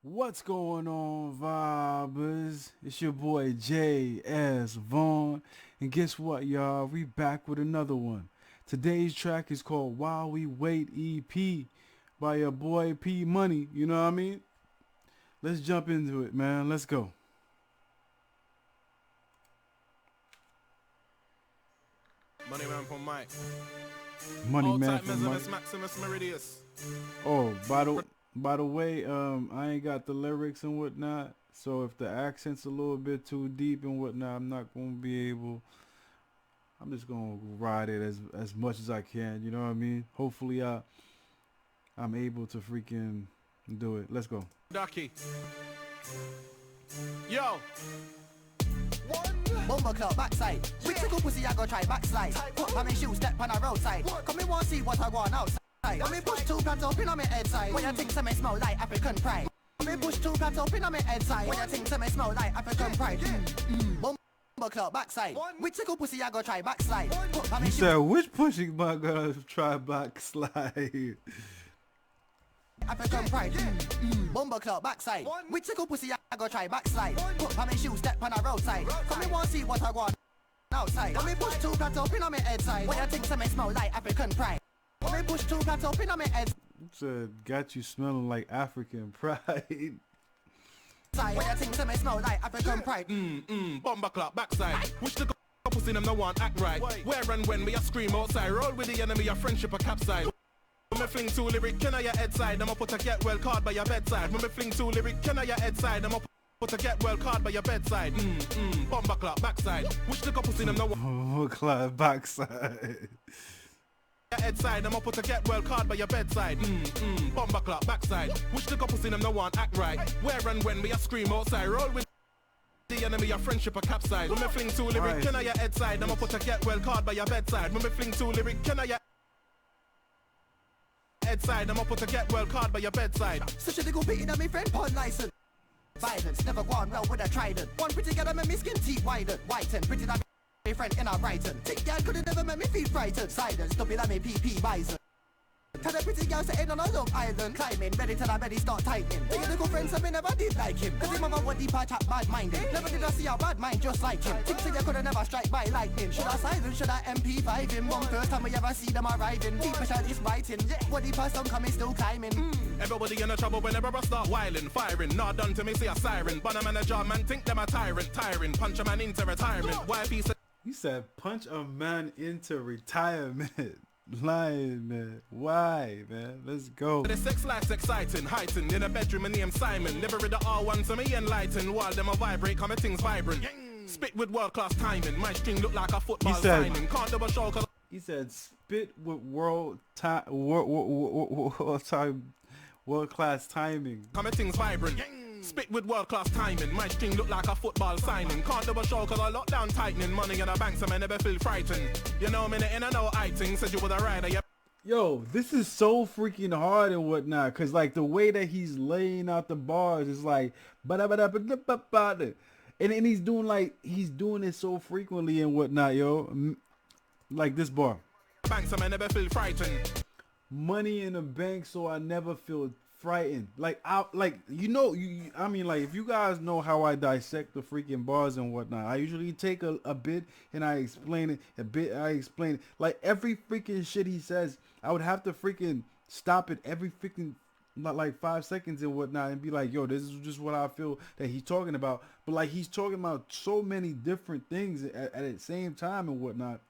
What's going on, vibers? It's your boy J.S. Vaughn. And guess what, y'all? We back with another one. Today's track is called While We Wait EP by your boy P Money. You know what I mean? Let's jump into it, man. Let's go. Money man from Mike. Money Old man type from Mike. Mesimus Maximus Meridius. Oh, by the way, I ain't got the lyrics and whatnot. So if the accent's a little bit too deep and whatnot, I'm not gonna be able. I'm just gonna ride it as much as I can. You know what I mean? Hopefully, I'm able to freaking do it. Let's go. Ducky. Yo. Bumble club backside. With tickle pussy, I go try backslide. Put on my shoes, step on a roadside. Come in, want see what I want outside. Let me push two plants up in on my head side. What you think to me smell like African pride? Let me push two plants up in on my head side. What you think to me smell like African pride? Bumble club backside. With tickle pussy, I go try backslide. Put on my You shoes. said which pushing my girl try backslide? African pride. Bumble club backside. With tickle pussy, I go try backslide. Put on my shoes, step on a roadside. Come in, want see what I want outside. Let me push two plants up in on my head side. What you think to me smell like African pride? Let me push two plants up in on my head Said got you smelling like African pride. side. What you think to me smell like African pride? Bomber clock backside. Wish the couples in them no one act right. Where and when me a scream outside. Roll with the enemy, a friendship a capside. When me fling two lyric, can I your head side? I'ma put a get well card by your bedside. When me fling two lyric, can I your head side? I'ma put a get well card by your bedside. Bomber clock backside. Wish the couples in them no one Clap backside. head side, I'ma put a get well card by your bedside. Bomber clock backside. Wish the couples in them no one act right. Where and when me a scream outside. Roll with the enemy, a friendship a capside. When me fling two lyric, can I your head side? I'ma put a get well card by your bedside. When me fling two lyric, can I your head side? I'ma put a get well card by your bedside. Such a nigga beating at me friend pawn license. Violence never gone well with a trident. One pretty girl that make me skin teeth widen. Whiten, pretty that me friend in a Brighton. Thick girl could've never make me feel frightened. Silence, don't be that me PP bison. Tell the pretty girl sitting on a love island. Climbing, ready till I'm ready start tightening. Think the good friends, I me never did like him. Cause him have a one deep chat bad minded. Never did I see a bad mind just like him. Think you could've never strike by lightning. Should I silence, should I MP5 him? One first time we ever see them arriving. Deep shot is writing. What the person coming still climbing. Everybody in the trouble whenever I start whiling, firing. Not done to me, see a siren. But a manager, man, think them a tyrant. Tiring, punch a man into retirement. Why piece of You said punch a man into retirement. Lying, man. Why, man? Let's go. the sex life's exciting, heightened in a bedroom and named Simon. Never read the R1 so me enlightened. While them a vibrate, come things vibrant. Spit with world class timing. My string look like a football said- signing. Can't double show cause He said spit with world class timing. come things vibrant. Spit with world class timing. My string look like a football signing. Can't double show cause I lock down tightening. Money in the bank so I never feel frightened. You know me in and out iting. Said you was a rider, yeah. Yo, this is so freaking hard and whatnot, cause like the way that he's laying out the bars is like, and then he's doing it so frequently and whatnot, yo. Like this bar, Bank so I never feel frightened. money in the bank, so I never feel frightened. Like I mean, like if you guys know how I dissect the freaking bars and whatnot, I usually take a bit and I explain it a bit. I explain it like every freaking shit he says. I would have to freaking stop it every freaking like 5 seconds and whatnot and be like, yo, this is just what I feel that he's talking about. But like he's talking about so many different things at the same time and whatnot.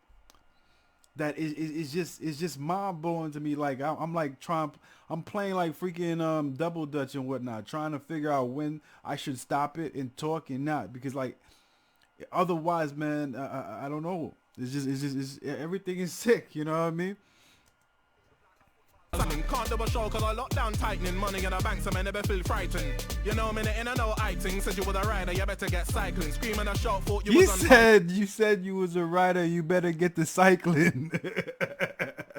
That it's just mind blowing to me. Like I'm playing like freaking double dutch and whatnot, trying to figure out when I should stop it and talk and not, because like otherwise, man, I don't know. It's everything is sick. You know what I mean? Can't double show cause I lock down tightening. Money in the bank so I never feel frightened. You know me in and out iting. Said you was a rider, you better get cycling. Screaming a shot, thought you You was on said you was a rider. You better get the cycling.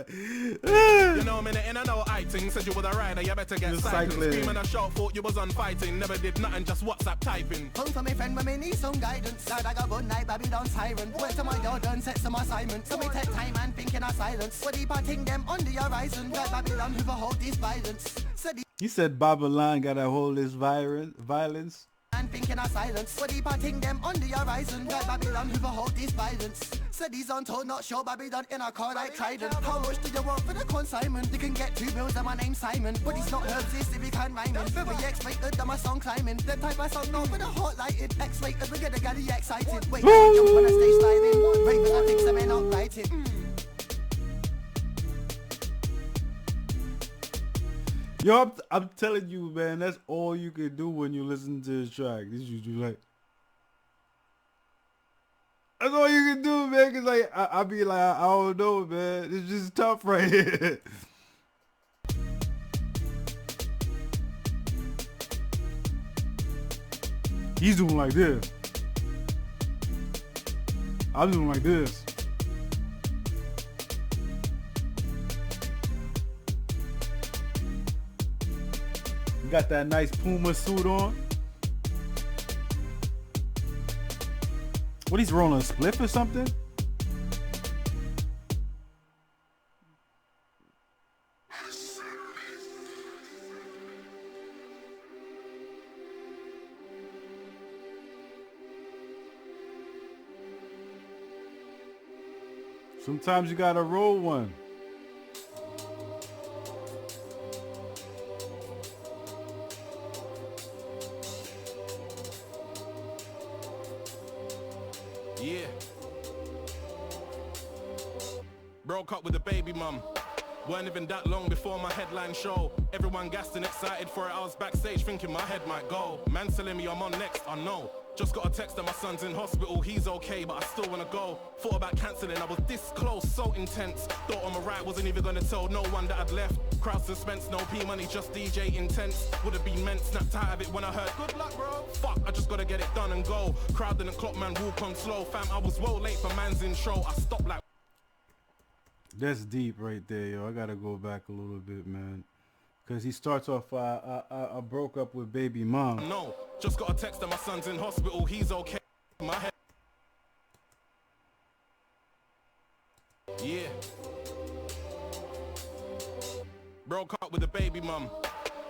You know me in and out iting. Said you was a rider, you better get The cycling. cycling. Screaming a shot, thought you was on fighting. Never did nothing, just WhatsApp typing. Home for my friend when me need some guidance. Lad, I got one night, Babylon siren. Went to my door, done set some assignments. So me take time and think in a silence. What deep I think them on the horizon. Like Babylon who hold this violence. Said He said Babylon gotta hold this violence. And thinking of silence, but deep thing them on the horizon. Like Babylon who hold this violence. Said he's untold, not sure Babylon in a car like Trident. How much do you want for the consignment? You can get 2 bills and my name's Simon. But he's not heard this if he can rhyme it. Very X-rated than my song climbing. Them type of song not for the hot lighted. X-rated, we get the guy excited. Wait, jump on a stage sliding. Raving, I think some ain't not writing. Yo, I'm telling you, man, that's all you can do when you listen to this track. This you do like. That's all you can do, man. Cause like I be like, I don't know, man. It's just tough right here. He's doing like this. I'm doing like this. You got that nice Puma suit on. What, he's rolling a spliff or something? Sometimes you gotta roll one. Yeah. Broke up with the baby mum. Weren't even that long before my headline show. Everyone gassed and excited for it. I was backstage thinking my head might go. Man telling me I'm on next, I know. Just got a text that my son's in hospital, he's okay, but I still wanna go. Thought about cancelling, I was this close, so intense. Thought on my right, wasn't even gonna tell no one that I'd left. Crowd suspense, no P money, just DJ intense. Would've been meant, snapped out of it when I heard, good luck bro. Fuck, I just gotta get it done and go. Crowd didn't clock, man, walk on slow. Fam, I was well late for man's intro, I stopped like... That's deep right there, yo. I gotta go back a little bit, man. Cause he starts off, I broke up with baby mom. No, just got a text that my son's in hospital, he's okay. My head. Yeah. Broke up with the baby mum.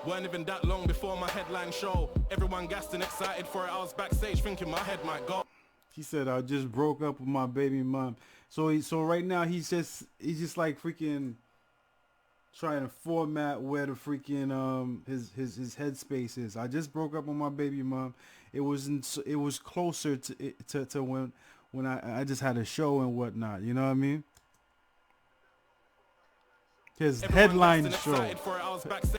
Weren't even that long before my headline show. Everyone gassed and excited for it. I was backstage thinking my head might go. He said I just broke up with my baby mom. So right now he's just like freaking trying to format where the freaking his headspace is. I just broke up with my baby mom. It was closer to when I just had a show and whatnot. You know what I mean? His headline show.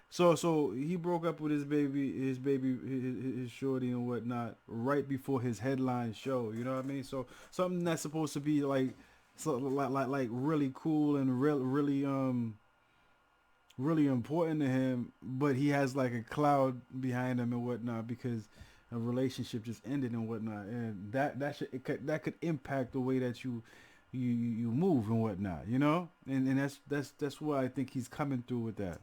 So he broke up with his shorty and whatnot right before his headline show. You know what I mean? So something that's supposed to be like really cool and really important to him, but he has like a cloud behind him and whatnot because a relationship just ended and whatnot, and that could impact the way that you move and whatnot, you know, and that's why I think he's coming through with that.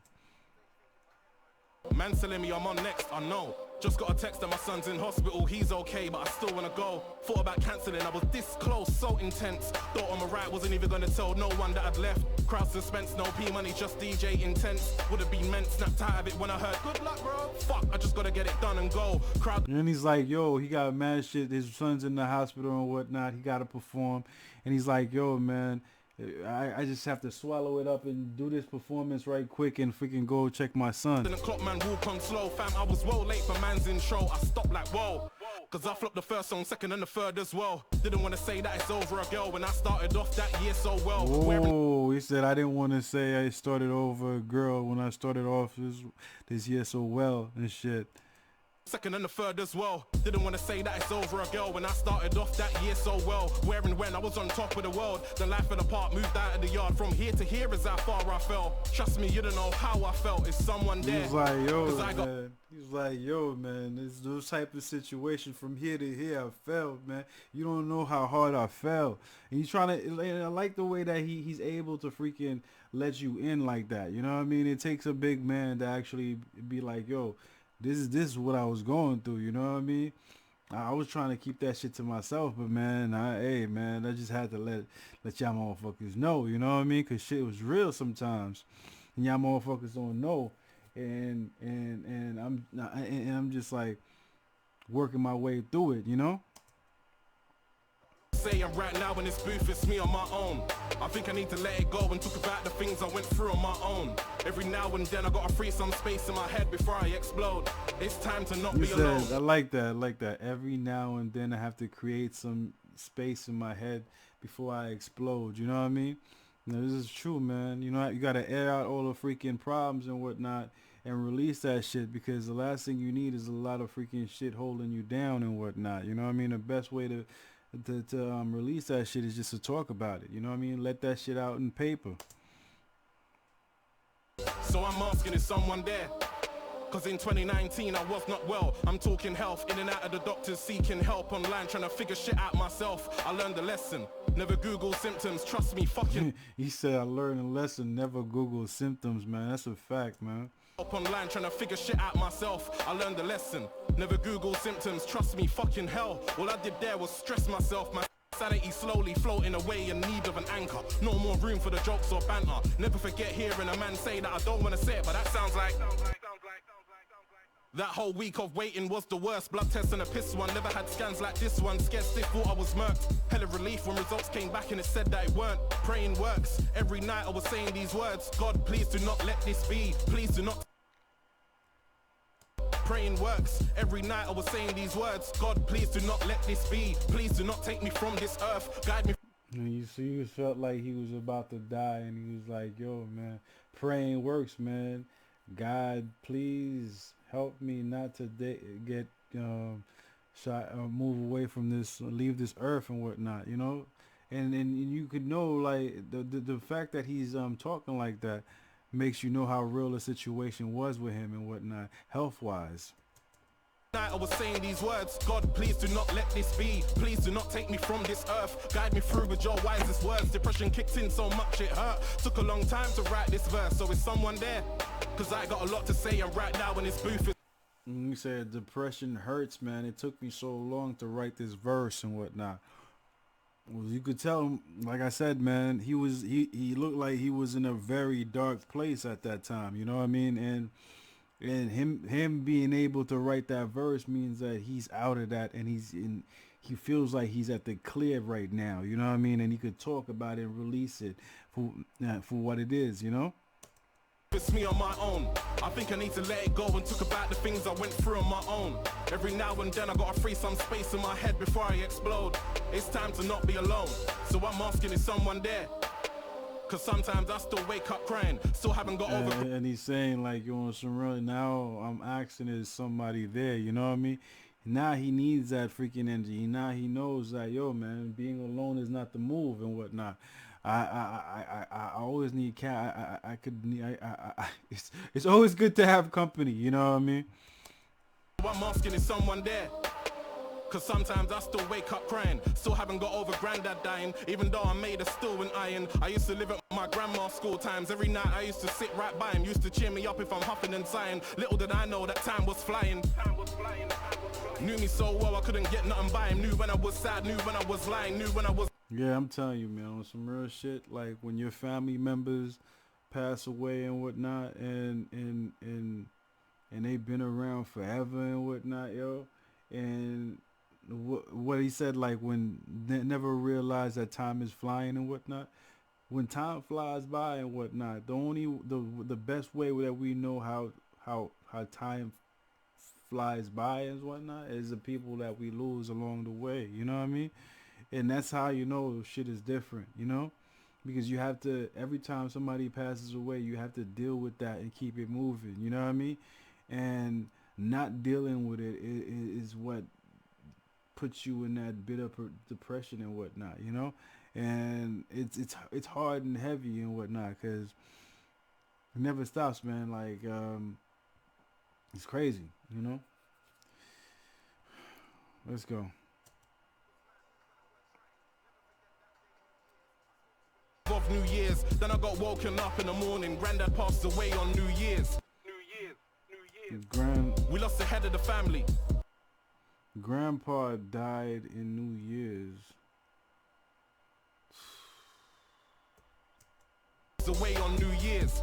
Man telling me I'm on next, I know. Just got a text that my son's in hospital, he's okay, but I still wanna go. Thought about cancelling, I was this close, so intense. Thought on my right, wasn't even gonna tell no one that I'd left. Crowd suspense, no P money, just DJ intense. Would've been meant, snapped out of it when I heard, good luck bro. Fuck, I just gotta get it done and go. Crowd. And he's like, yo, he got mad shit, his son's in the hospital and whatnot, he gotta perform. And he's like, yo man, I just have to swallow it up and do this performance right quick and freaking go check my son. The clock man walk on slow, fam, I was well late for man's intro. I stopped like whoa, cause I flopped the first song, second and the third as well. Didn't want to say that it's over a girl when I started off that year so well. Whoa, he said I didn't want to say I started over a girl when I started off this year so well and shit. Second and the third as well. Didn't want to say that it's over a girl when I started off that year so well. Where and when I was on top of the world. The life of the park moved out of the yard. From here to here is how far I fell. Trust me, you don't know how I felt. Is someone there? He was like, yo, man. He was like, yo, man. It's those type of situation from here to here. I felt, man. You don't know how hard I felt. And he's trying to, I like the way that he's able to freaking let you in like that. You know what I mean? It takes a big man to actually be like, yo, this is what I was going through, you know what I mean? I was trying to keep that shit to myself, but man, I just had to let y'all motherfuckers know, you know what I mean? Cause shit was real sometimes, and y'all motherfuckers don't know. and I'm just like working my way through it, you know. Saying right now in this booth it's me on my own. I think I need to let it go and talk about the things I went through on my own. Every now and then I gotta free some space in my head before I explode. It's time to not He be alone. says, I like that. I like that. Every now and then I have to create some space in my head before I explode. You know what I mean? You know, this is true, man. You know, you gotta air out all the freaking problems and whatnot and release that shit, because the last thing you need is a lot of freaking shit holding you down and whatnot. You know what I mean? The best way to release that shit is just to talk about it. You know what I mean? Let that shit out in paper. So I'm asking, is someone there? Cause in 2019 I was not well. I'm talking health, in and out of the doctors, seeking help online, trying to figure shit out myself. I learned a lesson, never Google symptoms, trust me, fucking He said, I learned a lesson, never Google symptoms, man. That's a fact, man. up online, trying to figure shit out myself. I learned a lesson, never Google symptoms, trust me, fucking hell. All I did there was stress myself, my sanity slowly floating away in need of an anchor. No more room for the jokes or banter. Never forget hearing a man say that. I don't want to say it, but that sounds like that whole week of waiting was the worst. Blood test and a piss one. Never had scans like this one. Scared stiff, thought I was murked. Hella relief when results came back and it said that it weren't. Praying works. Every night I was saying these words. God, please do not let this be. Please do not. Praying works. Every night I was saying these words. God, please do not let this be. Please do not take me from this earth. Guide me. And you see, he felt like he was about to die, and he was like, yo, man, praying works, man. God, please help me not to get shot, move away from this, leave this earth and whatnot, you know. And you could know, like, the fact that he's talking like that makes you know how real the situation was with him and whatnot, health-wise. I was saying these words. God, please do not let this be. Please do not take me from this earth. Guide me through with your wisest words. Depression kicked in so much it hurt. Took a long time to write this verse. So is someone there? Cause I got a lot to say, and right now in this booth is He said depression hurts, man. It took me so long to write this verse and whatnot. Well, you could tell him, like I said, man, he looked like he was in a very dark place at that time, you know what I mean? And him being able to write that verse means that he's out of that, and he feels like he's at the clear right now, you know what I mean? And he could talk about it and release it for what it is, you know? it's me on my own. I think I need to let it go and talk about the things I went through on my own. Every now and then I gotta free some space in my head before I explode. It's time to not be alone. So I'm asking, is someone there? Cause sometimes I still wake up crying, still haven't got over. And he's saying, like, you on some real, now I'm asking, is somebody there, you know what I mean? Now he needs that freaking energy. Now he knows that, yo, man, being alone is not the move and whatnot. I always need cat. It's always good to have company, you know what I mean? I'm asking, is someone there? Cause sometimes I still wake up crying, still haven't got over granddad dying. Even though I made a still in iron. I used to live at my grandma's school times. Every night I used to sit right by him, used to cheer me up if I'm huffing and sighing. Little did I know that time was flying. Knew me so well I couldn't get nothing by him. Knew when I was sad, knew when I was lying, knew when I was. Yeah, I'm telling you, man, on some real shit, like when your family members pass away and whatnot, and they've been around forever and whatnot, yo, and what he said, like, when they never realize that time is flying and whatnot. When time flies by and whatnot, the best way that we know how time flies by and whatnot is the people that we lose along the way, you know what I mean? And that's how you know shit is different, you know, because you have to, every time somebody passes away, you have to deal with that and keep it moving, you know what I mean? And not dealing with it is what puts you in that bit of depression and whatnot, you know? And it's hard and heavy and whatnot, because it never stops, man. Like, it's crazy, you know? Let's go. Of New Year's, then I got woken up in the morning. Granddad passed away on New Year's. We lost the head of the family. Grandpa died in New Year's. Away on New Year's.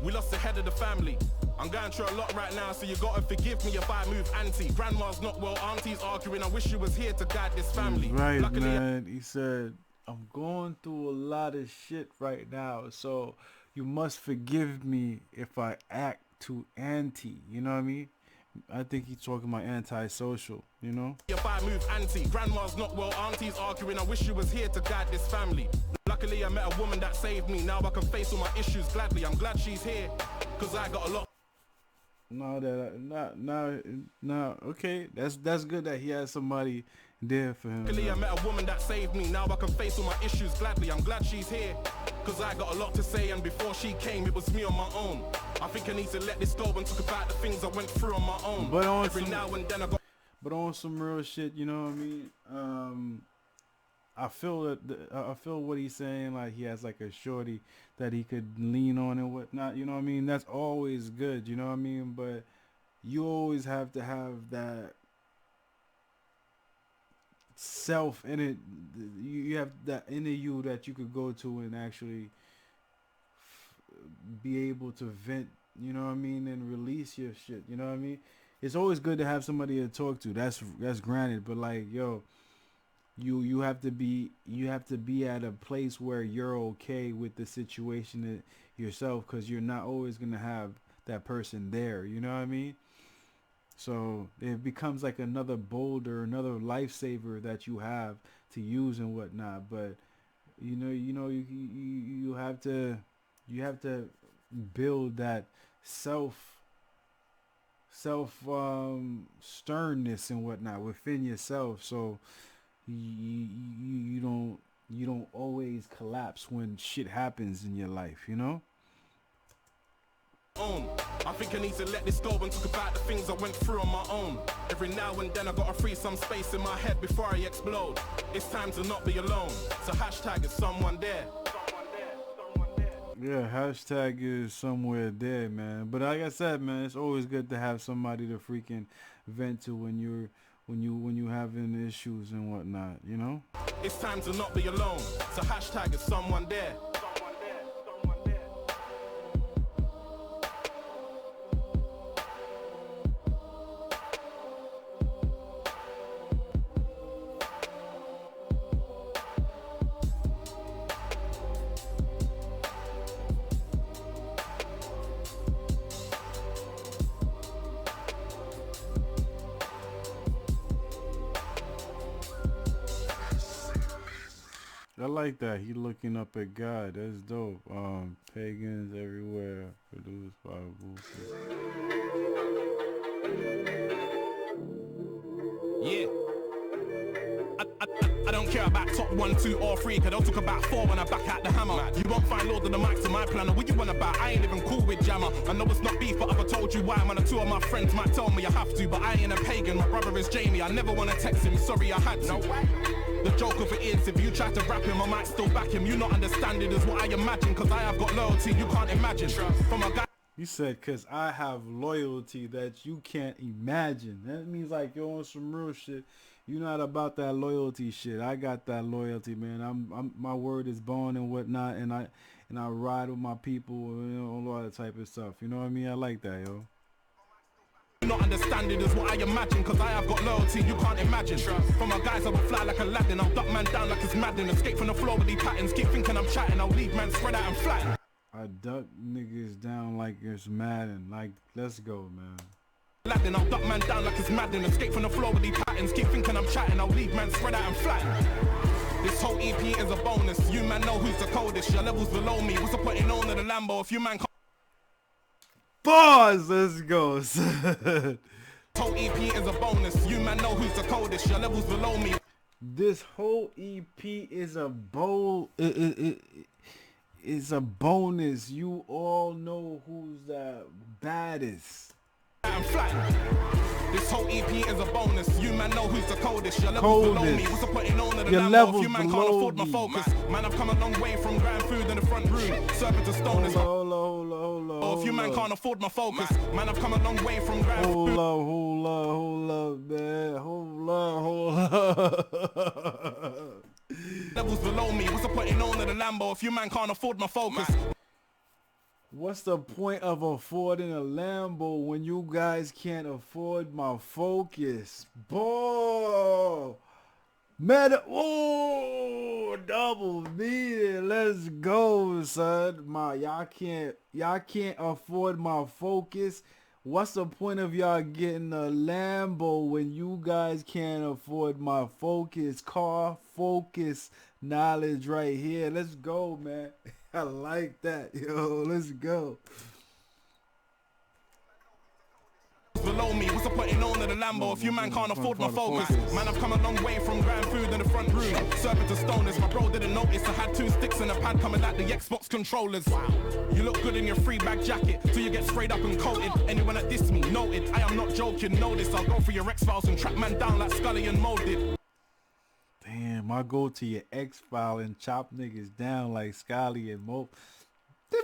We lost the head of the family. I'm going through a lot right now, so you gotta forgive me if I move anti. Grandma's not well, auntie's arguing. I wish you was here to guide this family. Right, Luckily, man. He said, I'm going through a lot of shit right now, so you must forgive me if I act too anti. You know what I mean? I think he's talking about antisocial, you know? if I move anti, grandma's not well, auntie's arguing. I wish you was here to guide this family. Luckily, I met a woman that saved me. Now I can face all my issues gladly. I'm glad she's here, cause I got a lot. Okay, that's good that he has somebody there for him. Luckily, I met a woman that saved me. Now I can face all my issues gladly. I'm glad she's here, cause I got a lot to say. And before she came, it was me on my own. I think I need to let this go and talk about the things I went through on my own. But on every now and then I got. But on some real shit, you know what I mean? I feel that I feel what he's saying. Like he has like a shorty that he could lean on and whatnot. You know what I mean? That's always good. You know what I mean? But you always have to have that self in it. You have that inner you that you could go to and actually be able to vent. You know what I mean? And release your shit. You know what I mean? It's always good to have somebody to talk to. That's granted. But like, yo. You have to be at a place where you're okay with the situation yourself, because you're not always gonna have that person there. You know what I mean? So it becomes like another boulder, another lifesaver that you have to use and whatnot. But you have to build that self sternness and whatnot within yourself. So you don't always collapse when shit happens in your life, you know? I think I need to let this go and talk about the things I went through on my own. Every now and then I gotta free some space in my head before I explode. It's time to not be alone. So hashtag is someone there. Yeah, hashtag is somewhere there, man. But like I said, man, it's always good to have somebody to freaking vent to when you having issues and whatnot, you know? It's time to not be alone. So hashtag is someone there. I like that. He looking up at God. That's dope. Pagans everywhere. Produced by Boosie. Yeah. I don't care about top 1, 2 or 3, cause I'll talk about 4 when I back out the hammer. You won't find Lord of the Mics in my planner. What you want about? I ain't even cool with Jammer. I know it's not beef, but I've told you why. Man, 2 of my friends might tell me I have to, but I ain't a pagan. My brother is Jamie. I never wanna text him. Sorry, I had to. No way. The joke of it is, if you try to rap him, I might still back him. You not understand it is what I imagine, cause I have got loyalty you can't imagine. From a guy. You said, cause I have loyalty that you can't imagine. That means like you're on some real shit. You're not about that loyalty shit. I got that loyalty, man. I'm my word is bond and whatnot, and I ride with my people, you know, all that type of stuff. You know what I mean? I like that, yo. Not understanding is what I imagine, cause I have got loyalty you can't imagine. From my guys I will fly like Aladdin. I'll duck man down like it's Madden. Escape from the floor with these patterns. Keep thinking I'm chatting. I'll leave man spread out and flatten. I duck niggas down like it's Madden. Like, let's go, man. Aladdin, I'll duck man down like it's Madden. Escape from the floor with these patterns. Keep thinking I'm chatting. I'll leave man spread out and flatten. This whole EP is a bonus. You man know who's the coldest. Your levels below me. What's the putting on in the Lambo if you man can't? Pause. Let's go. Whole EP is a bonus. You man know who's the coldest. Your levels below me. This whole EP is a it's a bonus. You all know who's the baddest. I'm flat. This whole EP is a bonus. You man know who's the coldest. Your levels below me. What's the putting on in the Lambo if you man can't afford my focus? Man, I've come a long way from grand food in the front room. Serving to stoners. Hold Oh, if you man can't afford my focus, man, I've come a long way from grand food. Hold up, man. Hold up. Levels below me. What's the putting on in the Lambo if you man can't afford my focus? What's the point of affording a Lambo when you guys can't afford my Focus? Boy, meta, oh, double meeting. Let's go, son. Y'all can't afford my Focus. What's the point of y'all getting a Lambo when you guys can't afford my Focus? Car Focus knowledge right here. Let's go, man. I like that. Yo, let's go. Below me, what's the point in owning the Lambo if you man can't afford my Focus? Man, I've come a long way from grand food in the front room, serving to stoners. My bro didn't notice I had 2 sticks and a pad coming like the Xbox controllers. You look good in your free bag jacket till you get sprayed up and coated. Anyone that diss me, noted. I am not joking, know this. I'll go for your X-Files and track man down like Scully and molded. Damn, I go to your X-File and chop niggas down like Scully and Mo. He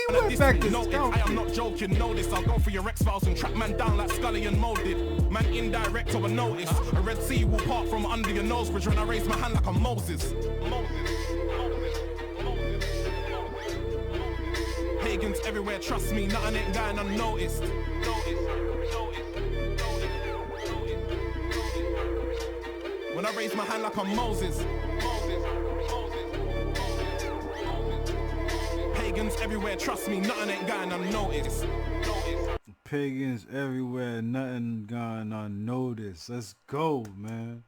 went back to I am not joking, know this. I'll go for your X-Files and track man down like Scully and molded. Man indirect or a notice. A Red Sea will part from under your nose bridge when I raise my hand like I'm Moses. Pagans everywhere, trust me, nothing ain't going unnoticed. When I raise my hand like I'm Moses. Pagans everywhere, trust me, nothing ain't going unnoticed. Pagans everywhere, nothing gone unnoticed. Let's go, man.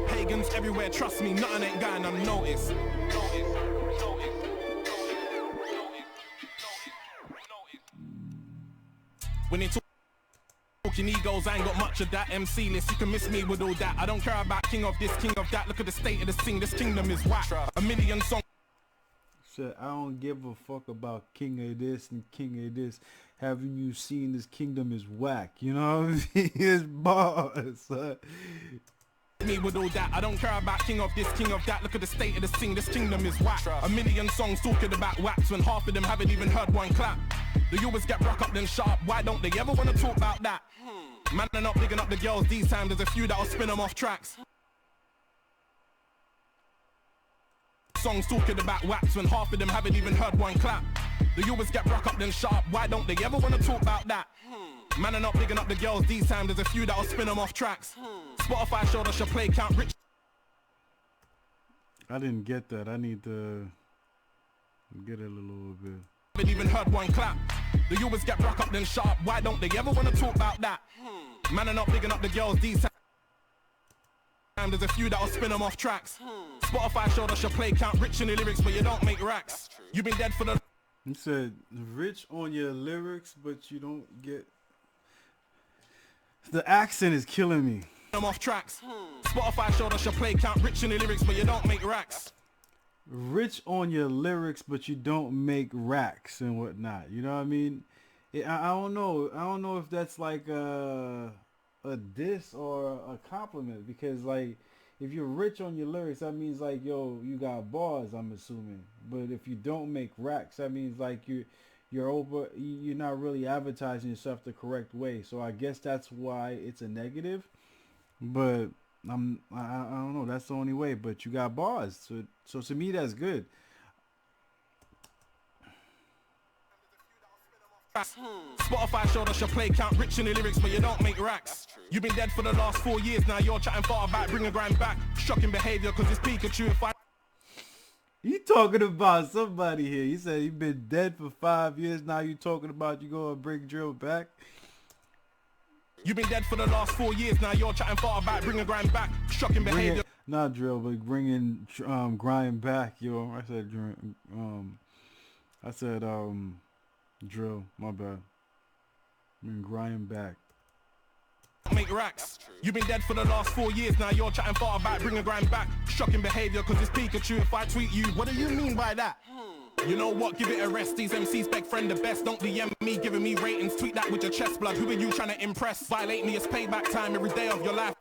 Pagans everywhere, trust me, nothing ain't going unnoticed. When they talking egos, I ain't got much of that. MC list, you can miss me with all that. I don't care about king of this, king of that. Look at the state of the scene, this kingdom is whack. A million songs. Said, I don't give a fuck about king of this and king of this. Haven't you seen this kingdom is whack? You know what I mean? His bars, son. Me with all that, I don't care about king of this, king of that. Look at the state of the scene, this kingdom is whack. A million songs talking about wax when half of them haven't even heard one clap. They always get broke up then sharp, why don't they ever want to talk about that? Man, they're not bigging up the girls these times, there's a few that'll spin them off tracks. Songs talking about wax when half of them haven't even heard one clap. They always get broke up then sharp, why don't they ever want to talk about that? Man, are not bigging up the girls these times, there's a few that'll spin them off tracks. Spotify showed us your play count rich. I didn't get that. I need to get it a little bit. Haven't even heard one clap. They always get broke up then sharp, why don't they ever want to talk about that? Man, are not bigging up the girls these times, there's a few that'll spin them off tracks. Spotify showed us your play count rich in the lyrics, but you don't make racks. You've been dead for the... He said, rich on your lyrics, but you don't get... The accent is killing me. Them off tracks. Spotify showed us your play count rich in the lyrics, but you don't make racks. Rich on your lyrics, but you don't make racks and whatnot. You know what I mean? I don't know. I don't know if that's like a diss or a compliment, because like if you're rich on your lyrics, that means like, yo, you got bars, I'm assuming. But if you don't make racks, that means like you're not really advertising yourself the correct way. So I guess that's why it's a negative. But I don't know, that's the only way. But you got bars, so to me that's good. Spotify showed us your play count rich in the lyrics, but you don't make racks. You've been dead for the last 4 years now, you're chatting far about bringing grind back. Shocking behavior cause it's Pikachu. If I... He talking about somebody here. He said he been dead for 5 years now, you talking about you gonna bring Drill back? You've been dead for the last 4 years now, you're chatting far about bringing grind back. Shocking behavior. Not Drill, but bringing grind back, yo. I said Drill, my bad. I mean grind back. Make racks. You've been dead for the last 4 years now, you're chatting far about bringing grind back. Shocking behavior cause it's Pikachu. If I tweet you, what do you mean by that? You know what, give it a rest. These MCs beg friend the best. Don't DM me giving me ratings. Tweet that with your chest blood. Who are you trying to impress? Violate me, it's payback time every day of your life.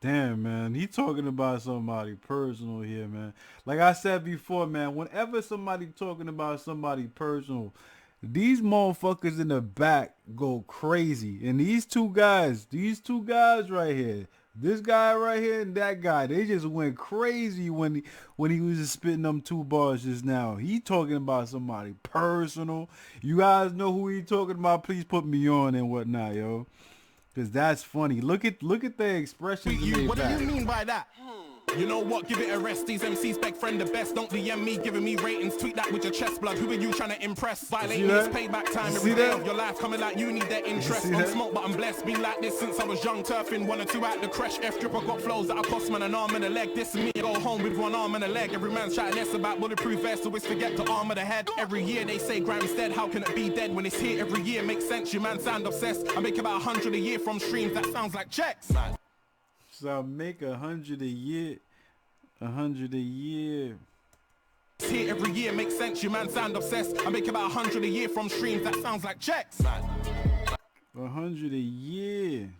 Damn, man, he talking about somebody personal here, man. Like I said before, man, whenever somebody talking about somebody personal, these motherfuckers in the back go crazy. And these two guys right here, This guy right here and that guy, they just went crazy when he was just spitting them 2 bars just now. He talking about somebody personal. You guys know who he talking about? Please put me on and whatnot, yo. Cause that's funny. Look at the expressions in their What do back. you mean by that? You know what? Give it a rest. These MCs beg friend the best. Don't DM me, giving me ratings. Tweet that with your chest blood. Who are you trying to impress? Violating this payback time every day of your life. Coming like you need their interest. I'm smoke, but I'm blessed. Been like this since I was young, turfing 1 or 2 at the crash. F-drip, I got flows that'll cost man an arm and a leg. This is me, I go home with 1 arm and a leg. Every man's chatting less about bulletproof vests, always forget to armor the head. Every year they say Graham's dead. How can it be dead when it's here every year? Makes sense. You man sound obsessed. I make about 100 a year from streams. That sounds like checks. So I make 100 a year. 100 a year. Here every year makes sense. You man sound obsessed. I make about 100 a year from streams. That sounds like checks. 100 a year.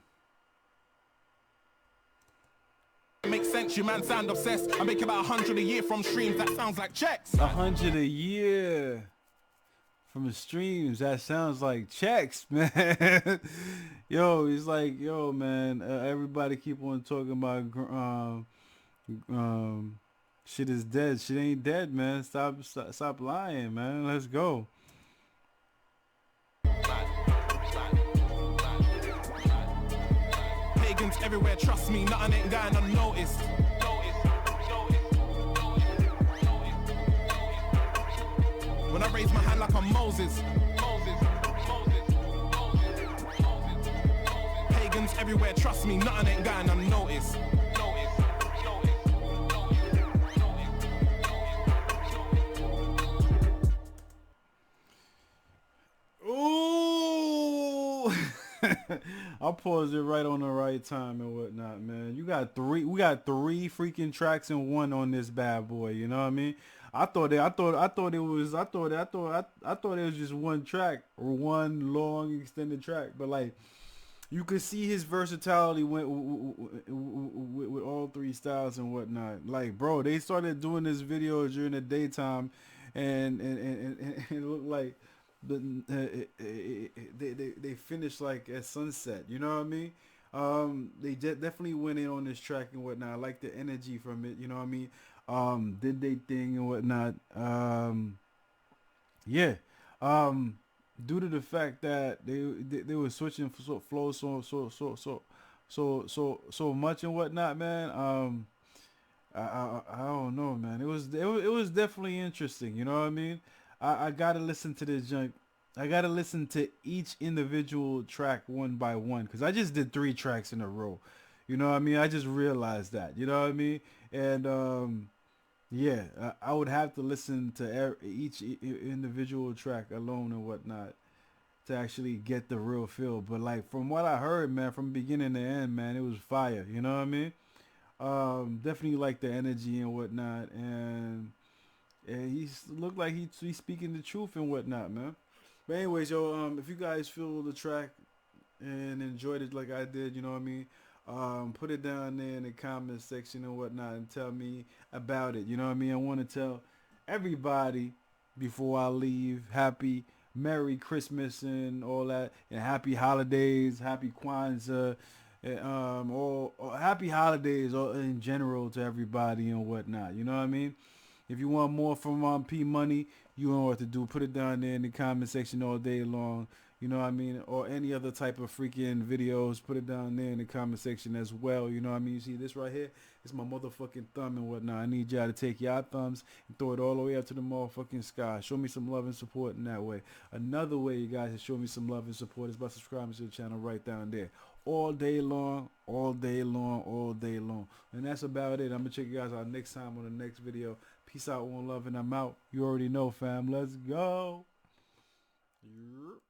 Makes sense. You man sound obsessed. I make about 100 a year from streams. That sounds like checks. 100 a year from the streams. That sounds like checks, man. Yo, it's like, yo, man. Everybody keep on talking about shit is dead. Shit ain't dead, man. Stop lying, man. Let's go. Pagans everywhere, trust me, nothing ain't going unnoticed. When I raise my hand like I'm Moses. Pagans everywhere, trust me, nothing ain't going unnoticed. Ooh. I'll pause it right on the right time and whatnot, man. We got 3 freaking tracks in one on this bad boy. You know what I mean? I thought it was just one track or one long extended track, but like you could see his versatility with all 3 styles and whatnot. Like, bro, they started doing this video during the daytime, and it looked like they finished like at sunset. You know what I mean? They definitely went in on this track and whatnot. I like the energy from it. You know what I mean? Did they thing and whatnot. Yeah. Due to the fact that they were switching flows so much and whatnot, man. I don't know, man. It was definitely interesting. You know what I mean? I gotta listen to this junk. I gotta listen to each individual track one by one, because I just did 3 tracks in a row. You know what I mean? I just realized that. You know what I mean? And yeah, I would have to listen to each individual track alone and whatnot to actually get the real feel. But like from what I heard, man, from beginning to end, man, it was fire. You know what I mean? Definitely like the energy and whatnot, and he looked like he's speaking the truth and whatnot, man. But anyways, yo, if you guys feel the track and enjoyed it like I did, you know what I mean, put it down there in the comment section and whatnot and tell me about it. You know what I mean? I want to tell everybody before I leave, happy Merry Christmas and all that, and happy holidays, happy Kwanzaa, or happy holidays in general to everybody and whatnot. You know what I mean? If you want more from P Money, you know what to do. Put it down there in the comment section all day long. You know what I mean? Or any other type of freaking videos, put it down there in the comment section as well. You know what I mean? You see this right here? It's my motherfucking thumb and whatnot. I need y'all to take y'all thumbs and throw it all the way up to the motherfucking sky. Show me some love and support in that way. Another way you guys can show me some love and support is by subscribing to the channel right down there. All day long, all day long, all day long. And that's about it. I'm going to check you guys out next time on the next video. Peace out, one love, and I'm out. You already know, fam. Let's go. Yep.